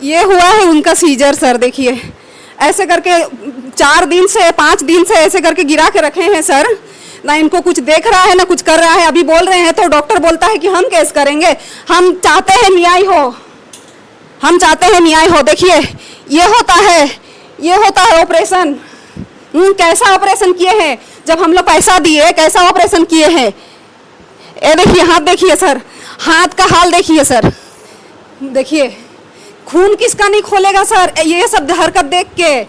ये हुआ है उनका सीजर सर। देखिए ऐसे करके 4 दिन से 5 दिन से ऐसे करके गिरा के रखे हैं सर। ना इनको कुछ देख रहा है ना कुछ कर रहा है। अभी बोल रहे हैं तो डॉक्टर बोलता है कि हम केस करेंगे। हम चाहते हैं न्याय हो, हम चाहते हैं न्याय हो। देखिए ये होता है ऑपरेशन। कैसा ऑपरेशन किए हैं, जब हम लोग पैसा दिए कैसा ऑपरेशन किए हैं। ये देखिए हाथ देखिए सर, हाथ का हाल देखिए सर। देखिए खून किसका नहीं खोलेगा सर ये सब हरकत देख के।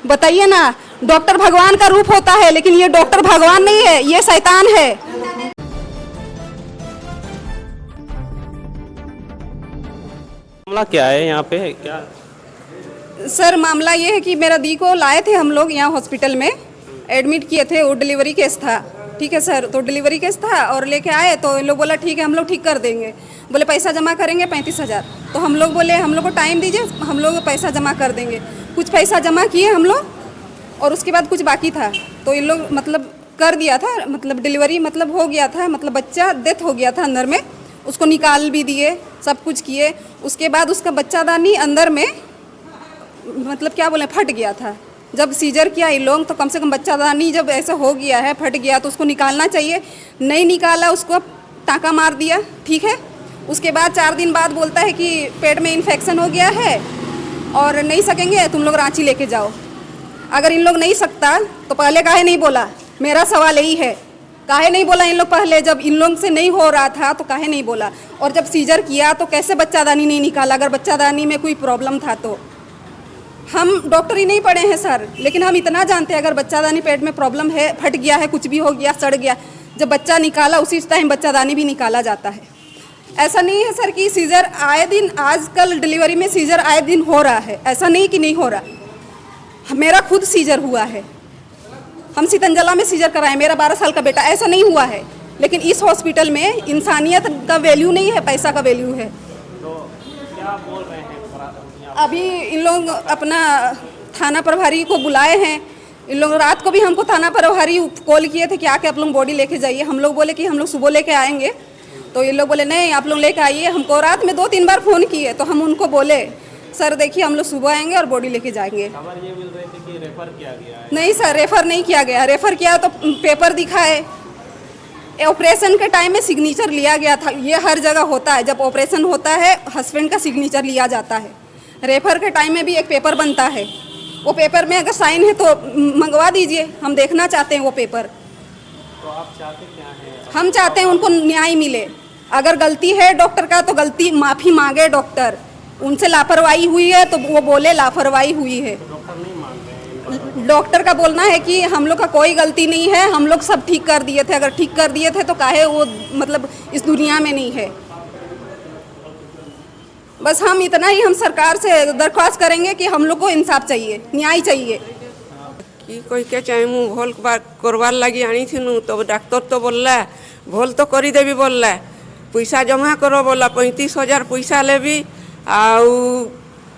बताइए ना, डॉक्टर भगवान का रूप होता है लेकिन ये डॉक्टर भगवान नहीं है, ये शैतान है। मामला क्या है यहाँ पे, क्या सर मामला ये है कि मेरा दी को लाए थे हम लोग यहाँ हॉस्पिटल में, एडमिट किए थे। वो डिलीवरी केस था, ठीक है सर। तो डिलीवरी केस था और लेके आए तो इन लोग बोला ठीक है हम लोग ठीक कर देंगे। बोले पैसा जमा करेंगे 35,000। तो हम लोग बोले हम लोग को टाइम दीजिए, हम लोग पैसा जमा कर देंगे। कुछ पैसा जमा किए हम लोग और उसके बाद कुछ बाकी था तो इन लोग मतलब कर दिया था, मतलब डिलीवरी मतलब हो गया था, मतलब बच्चा डेथ हो गया था अंदर में। उसको निकाल भी दिए, सब कुछ किए। उसके बाद उसका बच्चादानी अंदर में मतलब क्या बोले फट गया था। जब सीजर किया इन लोग तो कम से कम बच्चादानी जब ऐसा हो गया है फट गया तो उसको निकालना चाहिए, नहीं निकाला, उसको टाँका मार दिया, ठीक है। उसके बाद 4 दिन बाद बोलता है कि पेट में इन्फेक्शन हो गया है और नहीं सकेंगे, तुम लोग रांची लेके जाओ। अगर इन लोग नहीं सकता तो पहले काहे नहीं बोला, मेरा सवाल यही है। काहे नहीं बोला इन लोग पहले, जब इन लोग से नहीं हो रहा था तो काहे नहीं बोला। और जब सीजर किया तो कैसे बच्चादानी नहीं निकाला, अगर बच्चादानी में कोई प्रॉब्लम था तो। हम डॉक्टर ही नहीं पढ़े हैं सर, लेकिन हम इतना जानते हैं अगर बच्चादानी पेट में प्रॉब्लम है, फट गया है, कुछ भी हो गया, सड़ गया, जब बच्चा निकाला उसी टाइम बच्चादानी भी निकाला जाता है। ऐसा नहीं है सर कि सीजर आए दिन, आजकल डिलीवरी में सीजर आए दिन हो रहा है, ऐसा नहीं कि नहीं हो रहा। मेरा खुद सीजर हुआ है, हम सीतंजला में सीजर कराए, मेरा 12 साल का बेटा, ऐसा नहीं हुआ है। लेकिन इस हॉस्पिटल में इंसानियत का वैल्यू नहीं है, पैसा का वैल्यू है। तो क्या बोल रहे हैं अभी इन लोग अपना थाना प्रभारी को बुलाए हैं। इन लोग रात को भी हमको थाना प्रभारी कॉल किए थे कि आके आप लोग बॉडी लेके जाइए। हम लोग बोले कि हम लोग सुबह लेके आएंगे, तो ये लोग बोले नहीं आप लोग लेके आइए। हमको रात में 2-3 बार फ़ोन किए तो हम उनको बोले सर देखिए हम लोग सुबह आएंगे और बॉडी लेके जाएंगे। खबर ये मिल रही थी कि रेफर किया गया है। नहीं सर, रेफ़र नहीं किया गया। रेफ़र किया तो पेपर दिखाए, ऑपरेशन के टाइम में सिग्नेचर लिया गया था। ये हर जगह होता है, जब ऑपरेशन होता है हस्बैंड का सिग्नेचर लिया जाता है। रेफ़र के टाइम में भी एक पेपर बनता है, वो पेपर में अगर साइन है तो मंगवा दीजिए, हम देखना चाहते हैं वो पेपर। तो आप चाहते क्या हैं? हम चाहते हैं उनको न्याय मिले। अगर गलती है डॉक्टर का तो गलती माफ़ी मांगे डॉक्टर। उनसे लापरवाही हुई है तो वो बोले लापरवाही हुई है। डॉक्टर नहीं मान रहे हैं। डॉक्टर का बोलना है कि हम लोग का कोई गलती नहीं है, हम लोग सब ठीक कर दिए थे। अगर ठीक कर दिए थे तो काहे वो मतलब इस दुनिया में नहीं है। बस हम इतना ही हम सरकार से दरख्वास्त करेंगे कि हम लोग को इंसाफ चाहिए, न्याय चाहिए। कि कोई के चाहे मुँह भोल करवार लगी आनी थी तो डाक्तर तो बोलला भोल तो करदेवी बोलला, पैसा जमा करो बोला, 35,000 पैसा लेबी आउ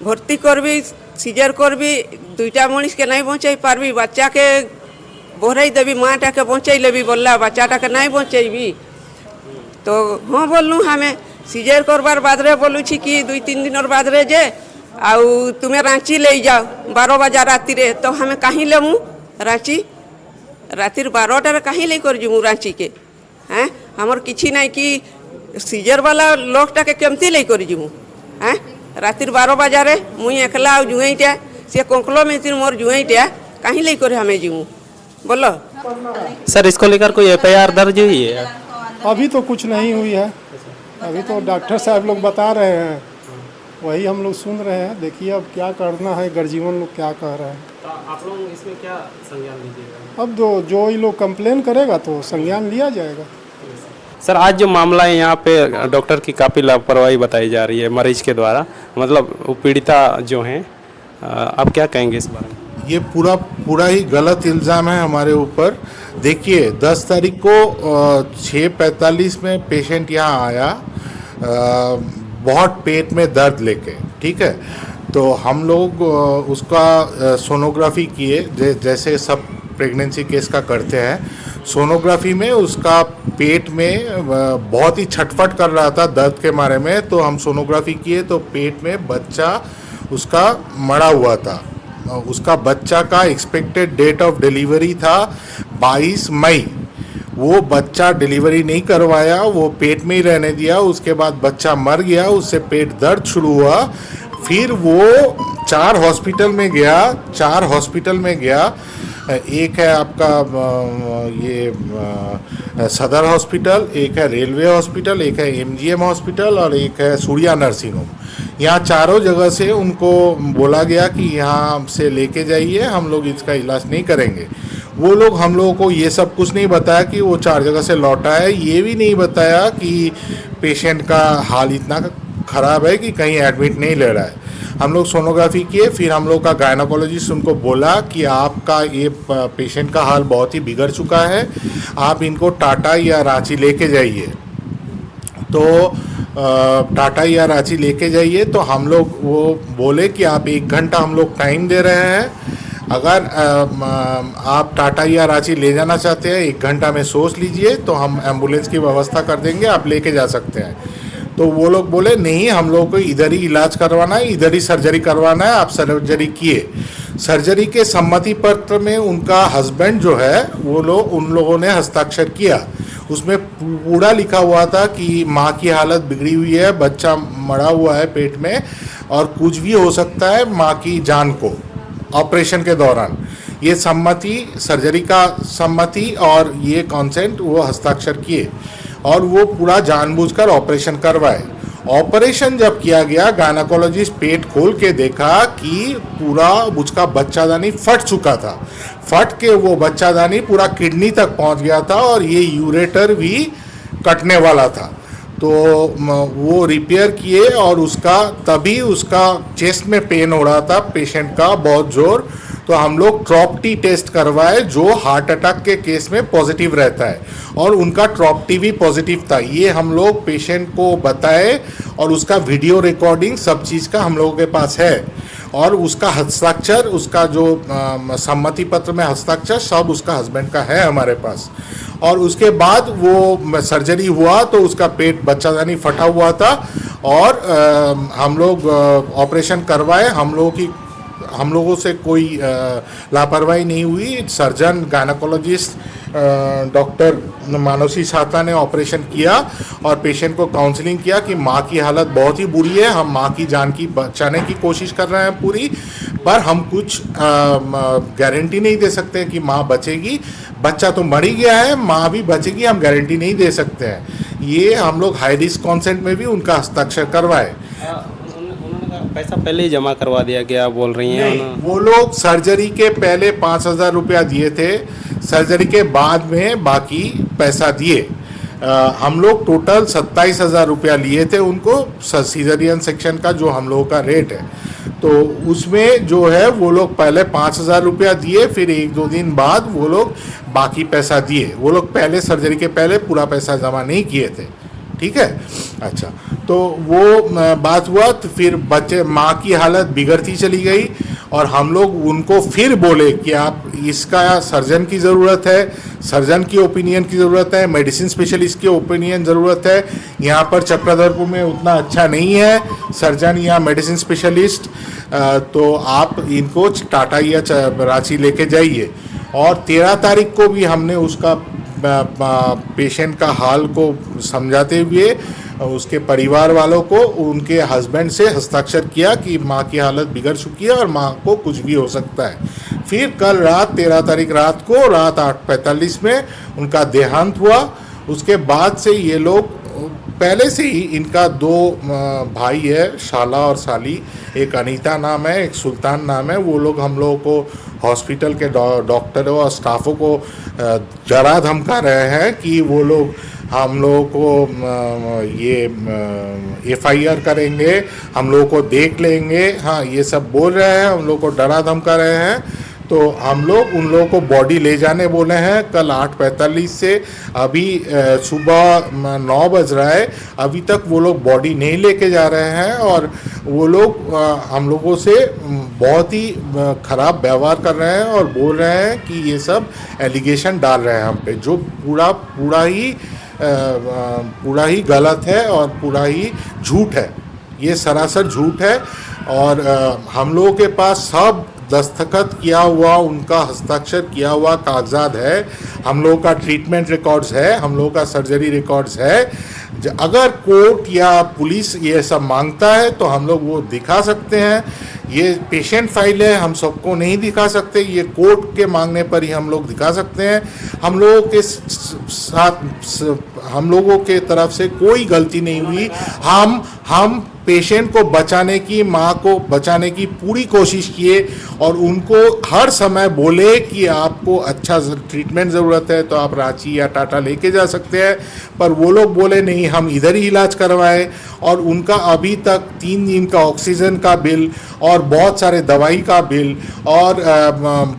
भर्ती करबी, सीजर करबी, 2टा मनीष के नहीं बचाई पारबी, बच्चा के बोहराई देवी, माँटा के बचाई लेबी बोलला, बच्चाटा के नहीं बचेबी। तो हाँ बोलूँ हमें सीजर करबार बाद रे बोलू छी कि 2-3 दिन बाद रे जे आउ तुम्हें रांची ले जाओ 12 बजा राति रे। तो हमें कहीं लेमु रांची, रातिर 12टार कहीं ले कर जीमु रांची के हैं। हमर किसी नहीं कि सीजर वाला लोकटा के केमती ले कर जीमु हैं। रातिर 12 बजा रे मुई एकला आ जुईटा से कोंकलो में तीन मोर जुईटा कहीं ले कर हमें जीमु बोलो। सर इसको लेकर कोई FIR दर्ज हुई है? अभी तो कुछ नहीं हुई है, अभी तो डॉक्टर साहब लोग बता रहे हैं, वही हम लोग सुन रहे हैं। देखिए अब क्या करना है, गर्जीवन लोग क्या कह रहे हैं। तो आप लोग इसमें क्या संज्ञान लीजिएगा? अब जो ये लोग कंप्लेन करेगा तो संज्ञान लिया जाएगा। सर आज जो मामला है यहाँ पे डॉक्टर की काफ़ी लापरवाही बताई जा रही है मरीज के द्वारा, मतलब वो पीड़िता जो हैं, आप क्या कहेंगे इस बारे में? ये पूरा ही गलत इल्ज़ाम है हमारे ऊपर। देखिए 10 तारीख को 6:45 में पेशेंट यहाँ आया बहुत पेट में दर्द लेके, ठीक है। तो हम लोग उसका सोनोग्राफी किए जैसे सब प्रेगनेंसी केस का करते हैं। सोनोग्राफी में उसका पेट में बहुत ही छटपट कर रहा था दर्द के मारे में, तो हम सोनोग्राफी किए तो पेट में बच्चा उसका मरा हुआ था। उसका बच्चा का एक्सपेक्टेड डेट ऑफ डिलीवरी था 22 मई। वो बच्चा डिलीवरी नहीं करवाया, वो पेट में ही रहने दिया। उसके बाद बच्चा मर गया, उससे पेट दर्द शुरू हुआ। फिर वो 4 हॉस्पिटल में गया। एक है आपका ये सदर हॉस्पिटल, एक है रेलवे हॉस्पिटल, एक है एमजीएम हॉस्पिटल और एक है सूर्या नर्सिंग होम। यहाँ चारों जगह से उनको बोला गया कि यहाँ से लेके जाइए, हम लोग इसका इलाज नहीं करेंगे। वो लोग हम लोगों को ये सब कुछ नहीं बताया कि वो 4 जगह से लौटा है। ये भी नहीं बताया कि पेशेंट का हाल इतना ख़राब है कि कहीं एडमिट नहीं ले रहा है। हम लोग सोनोग्राफी किए, फिर हम लोग का गायनोकोलॉजिस्ट उनको बोला कि आपका ये पेशेंट का हाल बहुत ही बिगड़ चुका है, आप इनको टाटा या रांची लेके जाइए। तो टाटा या रांची लेके जाइए, तो हम लोग वो बोले कि आप 1 घंटा हम लोग टाइम दे रहे हैं। अगर आप टाटा या रांची ले जाना चाहते हैं 1 घंटा में सोच लीजिए, तो हम एम्बुलेंस की व्यवस्था कर देंगे, आप लेके जा सकते हैं। तो वो लोग बोले नहीं, हम लोग को इधर ही इलाज करवाना है, इधर ही सर्जरी करवाना है। आप सर्जरी किए। सर्जरी के सम्मति पत्र में उनका हस्बैंड जो है उन लोगों ने हस्ताक्षर किया। उसमें पूरा लिखा हुआ था कि माँ की हालत बिगड़ी हुई है, बच्चा मरा हुआ है पेट में और कुछ भी हो सकता है माँ की जान को ऑपरेशन के दौरान। ये सम्मति, सर्जरी का सम्मति और ये कॉन्सेंट वो हस्ताक्षर किए और वो पूरा जानबूझकर ऑपरेशन करवाए। ऑपरेशन जब किया गया, गायनेकोलॉजिस्ट पेट खोल के देखा कि पूरा उसका बच्चादानी फट चुका था। फट के वो बच्चादानी पूरा किडनी तक पहुंच गया था और ये यूरेटर भी कटने वाला था। तो वो रिपेयर किए और तभी उसका चेस्ट में पेन हो रहा था पेशेंट का बहुत जोर। तो हम लोग ट्रॉपटी टेस्ट करवाए जो हार्ट अटैक के केस में पॉजिटिव रहता है और उनका ट्रॉपटी भी पॉजिटिव था। ये हम लोग पेशेंट को बताए और उसका वीडियो रिकॉर्डिंग सब चीज़ का हम लोगों के पास है और उसका हस्ताक्षर, उसका जो सम्मति पत्र में हस्ताक्षर सब उसका हस्बैंड का है हमारे पास। और उसके बाद वो सर्जरी हुआ तो उसका पेट बच्चादानी फटा हुआ था और हम लोग ऑपरेशन करवाए। हम लोगों से कोई लापरवाही नहीं हुई। सर्जन, गायनेकोलॉजिस्ट डॉक्टर मानसी साहता ने ऑपरेशन किया और पेशेंट को काउंसलिंग किया कि माँ की हालत बहुत ही बुरी है, हम माँ की जान की बचाने की कोशिश कर रहे हैं पूरी, पर हम कुछ गारंटी नहीं दे सकते कि माँ बचेगी। बच्चा तो मर ही गया है, माँ भी बचेगी हम गारंटी नहीं दे सकते हैं। ये हम लोग हाई रिस्क कॉन्सेंट में भी उनका हस्ताक्षर करवाए। पैसा पहले ही जमा करवा दिया गया बोल रही हैं? वो लोग सर्जरी के पहले 5,000 रुपया दिए थे, सर्जरी के बाद में बाकी पैसा दिए। हम लोग टोटल 27,000 रुपया लिए थे उनको, सीजरियन सेक्शन का जो हम लोगों का रेट है। तो उसमें जो है वो लोग पहले 5,000 रुपया दिए, फिर 1-2 दिन बाद वो लोग बाकी पैसा दिए। वो लोग पहले सर्जरी के पहले पूरा पैसा जमा नहीं किए थे। ठीक है, अच्छा, तो वो बात हुआ। तो फिर माँ की हालत बिगड़ती चली गई और हम लोग उनको फिर बोले कि आप इसका सर्जन की ज़रूरत है, सर्जन की ओपिनियन की ज़रूरत है, मेडिसिन स्पेशलिस्ट की ओपिनियन ज़रूरत है। यहाँ पर चक्रधरपुर में उतना अच्छा नहीं है सर्जन या मेडिसिन स्पेशलिस्ट, तो आप इनको टाटा या रांची लेके जाइए। और 13 तारीख को भी हमने उसका पेशेंट का हाल को समझाते हुए उसके परिवार वालों को उनके हस्बैंड से हस्ताक्षर किया कि माँ की हालत बिगड़ चुकी है और माँ को कुछ भी हो सकता है। फिर कल रात 13 तारीख रात को रात 8:45 में उनका देहांत हुआ। उसके बाद से ये लोग पहले से ही, इनका 2 भाई है, शाला और साली, एक अनीता नाम है, एक सुल्तान नाम है। वो लोग हम लोगों को हॉस्पिटल के डॉक्टरों और स्टाफों को डरा धमका रहे हैं कि वो लोग हम लोगों को ये FIR करेंगे, हम लोगों को देख लेंगे, हाँ ये सब बोल रहे हैं, हम लोग को डरा धमका रहे हैं। तो हम लोग उन लोगों को बॉडी ले जाने बोले हैं कल 8:45 से। अभी सुबह 9 बज रहा है, अभी तक वो लोग बॉडी नहीं लेके जा रहे हैं और वो लोग हम लोगों से बहुत ही ख़राब व्यवहार कर रहे हैं और बोल रहे हैं कि ये सब एलिगेशन डाल रहे हैं हम पे, जो पूरा ही गलत है और पूरा ही झूठ है। ये सरासर झूठ है और हम लोगों के पास सब दस्तखत किया हुआ, उनका हस्ताक्षर किया हुआ कागजात है, हम लोगों का ट्रीटमेंट रिकॉर्ड्स है, हम लोगों का सर्जरी रिकॉर्ड्स है। अगर कोर्ट या पुलिस ये सब मांगता है तो हम लोग वो दिखा सकते हैं। ये पेशेंट फाइल है, हम सबको नहीं दिखा सकते, ये कोर्ट के मांगने पर ही हम लोग दिखा सकते हैं। हम लोगों के साथ हम लोगों के तरफ से कोई गलती नहीं हुई। हम पेशेंट को बचाने की, माँ को बचाने की पूरी कोशिश किए और उनको हर समय बोले कि आपको अच्छा ट्रीटमेंट ज़रूरत है तो आप रांची या टाटा लेके जा सकते हैं, पर वो लोग बोले नहीं, हम इधर ही इलाज करवाए। और उनका अभी तक 3 दिन का ऑक्सीजन का बिल और बहुत सारे दवाई का बिल और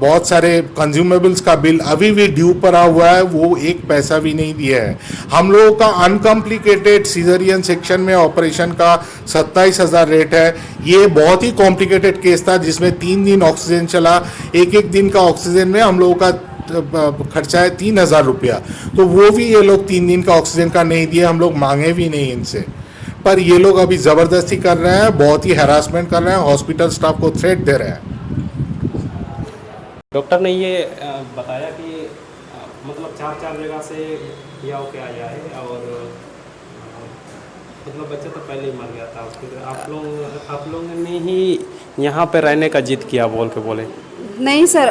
बहुत सारे कंज्यूमेबल्स का बिल अभी भी ड्यू पड़ा हुआ है, वो 1 पैसा भी नहीं दिया है। हम लोगों का अनकॉम्प्लिकेटेड सीजरियन सेक्शन में ऑपरेशन का 27,000 रेट है। ये बहुत ही कॉम्प्लिकेटेड केस था जिसमें 3 दिन ऑक्सीजन चला। एक दिन का ऑक्सीजन में हम लोगों का खर्चा है 3,000 रुपया, तो वो भी ये लोग 3 दिन का ऑक्सीजन का नहीं दिए, हम लोग मांगे भी नहीं इनसे। पर ये लोग अभी ज़बरदस्ती कर रहे हैं, बहुत ही हैरासमेंट कर रहे हैं, हॉस्पिटल स्टाफ को थ्रेट दे रहे हैं। डॉक्टर ने ये बताया कि मतलब 4 जगह से या होके आया है और मतलब बच्चा तो पहले ही मर गया था। फिर आप लोगों ने ही यहाँ पे रहने का जिद किया बोल के बोले। नहीं सर,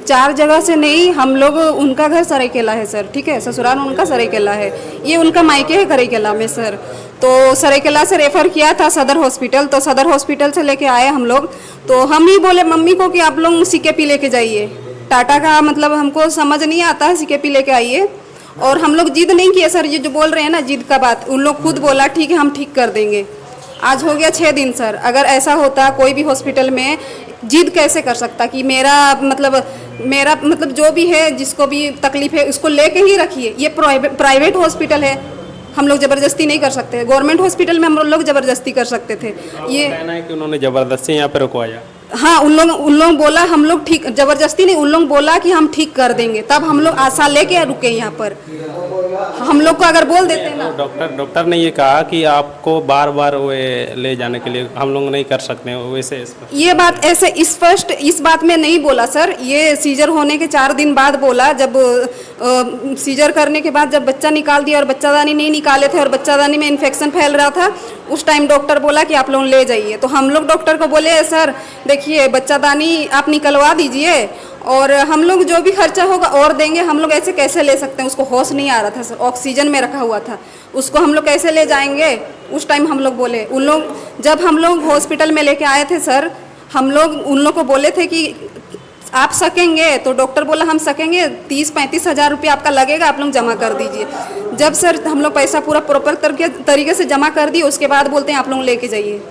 4 जगह से नहीं, हम लोग, उनका घर सरायकेला है सर, ठीक है, ससुराल उनका सरायकेला है, ये उनका मायके है सरायकेला में सर। तो सरायकेला से रेफ़र किया था सदर हॉस्पिटल, तो सदर हॉस्पिटल से लेके आए हम लोग। तो हम ही बोले मम्मी को कि आप लोग CKP लेके जाइए, टाटा का मतलब हमको समझ नहीं आता है, CKP लेके आइए। और हम लोग जिद नहीं किए सर, ये जो बोल रहे हैं ना जिद का बात, उन लोग खुद बोला ठीक है हम ठीक कर देंगे। आज हो गया 6 दिन सर। अगर ऐसा होता कोई भी हॉस्पिटल में, जिद कैसे कर सकता कि मेरा मतलब जो भी है, जिसको भी तकलीफ है उसको लेके ही रखिए। ये प्राइवेट हॉस्पिटल है, हम लोग ज़बरदस्ती नहीं कर सकते। गवर्नमेंट हॉस्पिटल में हम लोग ज़बरदस्ती कर सकते थे। ये कहना है कि उन्होंने ज़बरदस्ती यहाँ पे रुकवाया। हाँ, उन लोग बोला हम लोग ठीक, ज़बरदस्ती नहीं, उन लोग बोला कि हम ठीक कर देंगे, तब हम लोग आशा लेके रुके यहाँ पर। हम लोग को अगर बोल देते ना, डॉक्टर ने ये कहा कि आपको बार बार वे ले जाने के लिए हम लोग नहीं कर सकते हैं, वैसे ये बात ऐसे स्पष्ट इस बात में नहीं बोला सर। ये सीजर होने के 4 दिन बाद बोला, जब सीजर करने के बाद जब बच्चा निकाल दिया और बच्चादानी नहीं निकाले थे और बच्चादानी में इन्फेक्शन फैल रहा था, उस टाइम डॉक्टर बोला कि आप लोग ले जाइए। तो हम लोग डॉक्टर को बोले सर देखिए बच्चादानी आप निकलवा दीजिए और हम लोग जो भी खर्चा होगा और देंगे, हम लोग ऐसे कैसे ले सकते हैं। उसको होश नहीं आ रहा था सर, ऑक्सीजन में रखा हुआ था, उसको हम लोग कैसे ले जाएंगे। उस टाइम हम लोग बोले, उन लोग जब हम लोग हॉस्पिटल में लेके आए थे सर, हम लोग उन लोग को बोले थे कि आप सकेंगे, तो डॉक्टर बोला हम सकेंगे, 30-35 हज़ार रुपये आपका लगेगा, आप लोग जमा कर दीजिए। जब सर हम लोग पैसा पूरा प्रॉपर तरीके से जमा कर दिए, उसके बाद बोलते हैं आप लोग लेके जाइए।